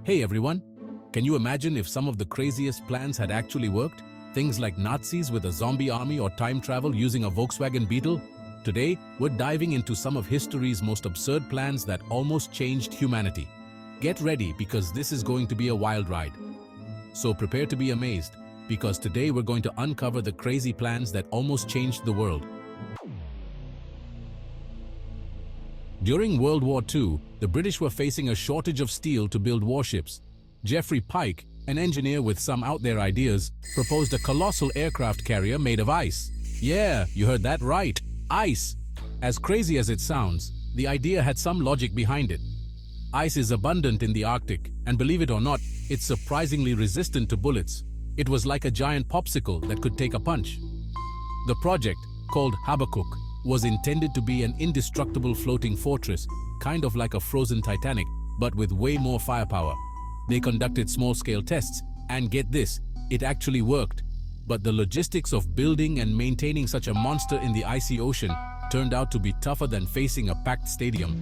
Hey everyone! Can you imagine if some of the craziest plans had actually worked? Things like Nazis with a zombie army or time travel using a Volkswagen Beetle? Today, we're diving into some of history's most absurd plans that almost changed humanity. Get ready because this is going to be a wild ride. So prepare to be amazed, because today we're going to uncover the crazy plans that almost changed the world. During World War II, the British were facing a shortage of steel to build warships. Geoffrey Pike, an engineer with some out-there ideas, proposed a colossal aircraft carrier made of ice. Yeah, you heard that right, ice! As crazy as it sounds, the idea had some logic behind it. Ice is abundant in the Arctic, and believe it or not, it's surprisingly resistant to bullets. It was like a giant popsicle that could take a punch. The project, called Habakkuk, was intended to be an indestructible floating fortress, kind of like a frozen Titanic, but with way more firepower. They conducted small-scale tests, and get this, it actually worked. But the logistics of building and maintaining such a monster in the icy ocean turned out to be tougher than facing a packed stadium.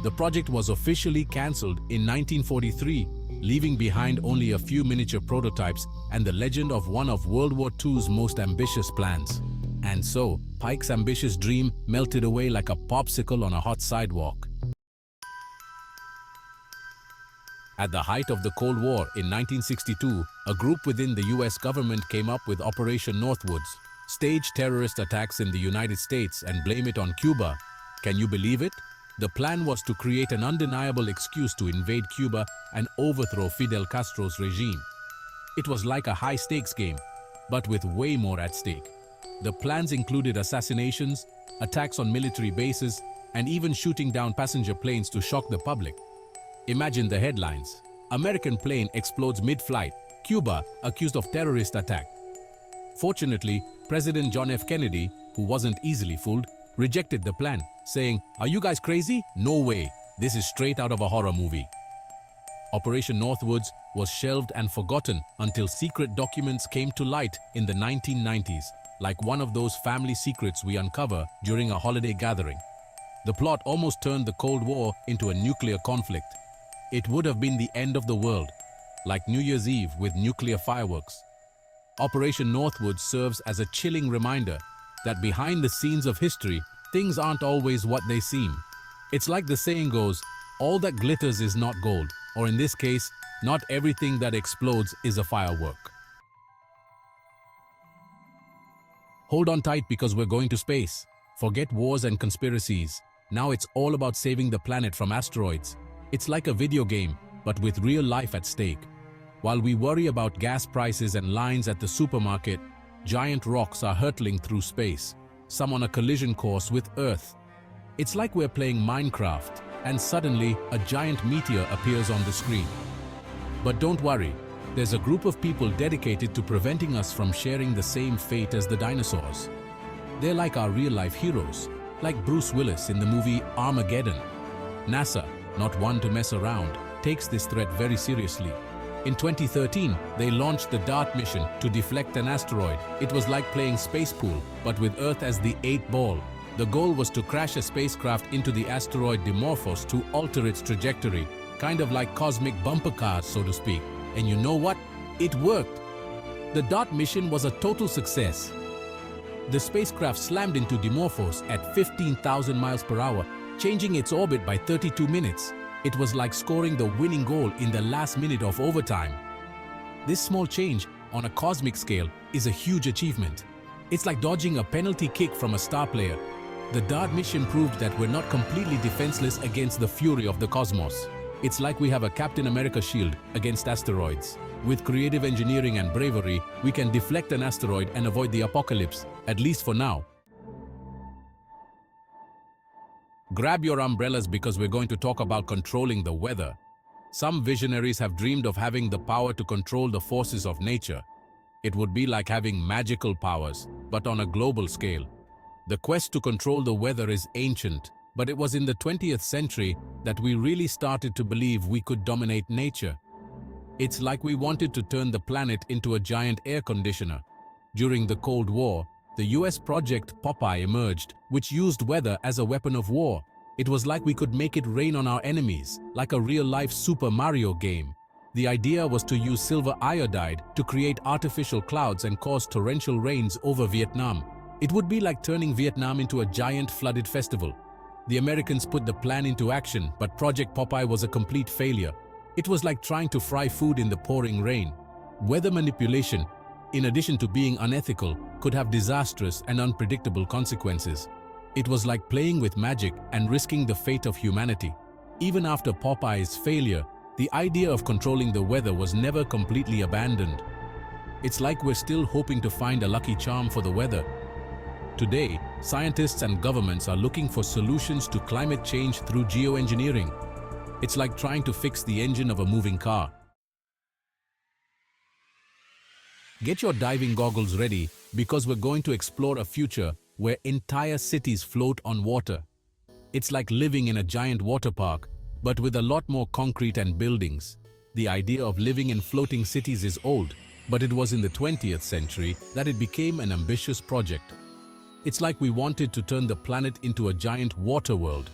The project was officially cancelled in 1943, leaving behind only a few miniature prototypes and the legend of one of World War II's most ambitious plans. And so, Pike's ambitious dream melted away like a popsicle on a hot sidewalk. At the height of the Cold War in 1962, a group within the US government came up with Operation Northwoods, stage terrorist attacks in the United States and blame it on Cuba. Can you believe it? The plan was to create an undeniable excuse to invade Cuba and overthrow Fidel Castro's regime. It was like a high-stakes game, but with way more at stake. The plans included assassinations, attacks on military bases, and even shooting down passenger planes to shock the public. Imagine the headlines. American plane explodes mid-flight. Cuba accused of terrorist attack. Fortunately, President John F. Kennedy, who wasn't easily fooled, rejected the plan, saying, "Are you guys crazy? No way. This is straight out of a horror movie." Operation Northwoods was shelved and forgotten until secret documents came to light in the 1990s, like one of those family secrets we uncover during a holiday gathering. The plot almost turned the Cold War into a nuclear conflict. It would have been the end of the world, like New Year's Eve with nuclear fireworks. Operation Northwoods serves as a chilling reminder that behind the scenes of history, things aren't always what they seem. It's like the saying goes, all that glitters is not gold, or in this case, not everything that explodes is a firework. Hold on tight because we're going to space. Forget wars and conspiracies. Now it's all about saving the planet from asteroids. It's like a video game, but with real life at stake. While we worry about gas prices and lines at the supermarket, giant rocks are hurtling through space, some on a collision course with Earth. It's like we're playing Minecraft, and suddenly a giant meteor appears on the screen. But don't worry, there's a group of people dedicated to preventing us from sharing the same fate as the dinosaurs. They're like our real-life heroes, like Bruce Willis in the movie Armageddon. NASA, not one to mess around, takes this threat very seriously. In 2013, they launched the DART mission to deflect an asteroid. It was like playing space pool, but with Earth as the 8th ball. The goal was to crash a spacecraft into the asteroid Dimorphos to alter its trajectory, kind of like cosmic bumper cars, so to speak. And you know what? It worked! The DART mission was a total success. The spacecraft slammed into Dimorphos at 15,000 miles per hour, changing its orbit by 32 minutes. It was like scoring the winning goal in the last minute of overtime. This small change, on a cosmic scale, is a huge achievement. It's like dodging a penalty kick from a star player. The DART mission proved that we're not completely defenseless against the fury of the cosmos. It's like we have a Captain America shield against asteroids. With creative engineering and bravery, we can deflect an asteroid and avoid the apocalypse, at least for now. Grab your umbrellas because we're going to talk about controlling the weather. Some visionaries have dreamed of having the power to control the forces of nature. It would be like having magical powers, but on a global scale. The quest to control the weather is ancient, but it was in the 20th century that we really started to believe we could dominate nature. It's like we wanted to turn the planet into a giant air conditioner. During the Cold War, the US project A.I.A emerged, which used weather as a weapon of war. It was like we could make it rain on our enemies, like a real-life Super Mario game. The idea was to use silver iodide to create artificial clouds and cause torrential rains over Vietnam. It would be like turning Vietnam into a giant flooded festival. The Americans put the plan into action, but Project Popeye was a complete failure. It was like trying to fry food in the pouring rain. Weather manipulation, in addition to being unethical, could have disastrous and unpredictable consequences. It was like playing with magic and risking the fate of humanity. Even after Popeye's failure, the idea of controlling the weather was never completely abandoned. It's like we're still hoping to find a lucky charm for the weather. Today, scientists and governments are looking for solutions to climate change through geoengineering. It's like trying to fix the engine of a moving car. Get your diving goggles ready because we're going to explore a future where entire cities float on water. It's like living in a giant water park, but with a lot more concrete and buildings. The idea of living in floating cities is old, but it was in the 20th century that it became an ambitious project. It's like we wanted to turn the planet into a giant water world.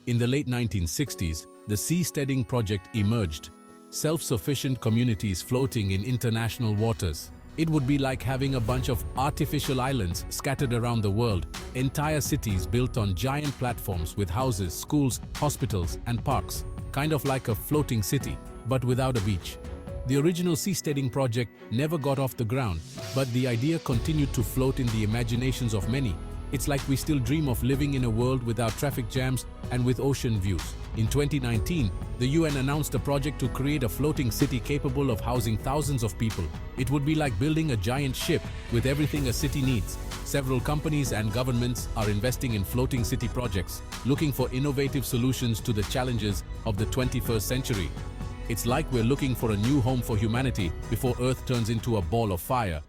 In the late 1960s, the seasteading project emerged, self-sufficient communities floating in international waters. It would be like having a bunch of artificial islands scattered around the world, entire cities built on giant platforms with houses, schools, hospitals, and parks, kind of like a floating city, but without a beach. The original seasteading project never got off the ground, but the idea continued to float in the imaginations of many. It's like we still dream of living in a world without traffic jams and with ocean views. In 2019, the UN announced a project to create a floating city capable of housing thousands of people. It would be like building a giant ship with everything a city needs. Several companies and governments are investing in floating city projects, looking for innovative solutions to the challenges of the 21st century. It's like we're looking for a new home for humanity before Earth turns into a ball of fire.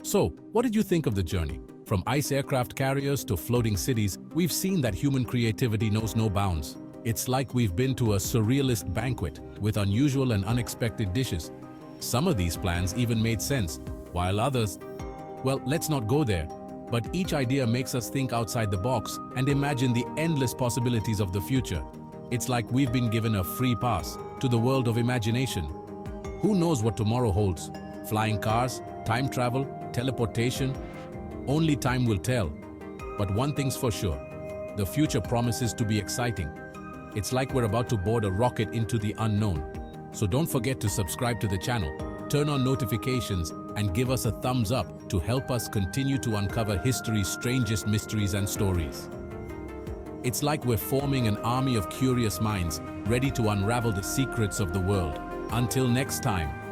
So, what did you think of the journey? From ice aircraft carriers to floating cities, we've seen that human creativity knows no bounds. It's like we've been to a surrealist banquet with unusual and unexpected dishes. Some of these plans even made sense, while others, well, let's not go there. But each idea makes us think outside the box and imagine the endless possibilities of the future. It's like we've been given a free pass to the world of imagination. Who knows what tomorrow holds? Flying cars, time travel, teleportation? Only time will tell. But one thing's for sure, the future promises to be exciting. It's like we're about to board a rocket into the unknown. So don't forget to subscribe to the channel, turn on notifications, and give us a thumbs up to help us continue to uncover history's strangest mysteries and stories. It's like we're forming an army of curious minds, ready to unravel the secrets of the world. Until next time.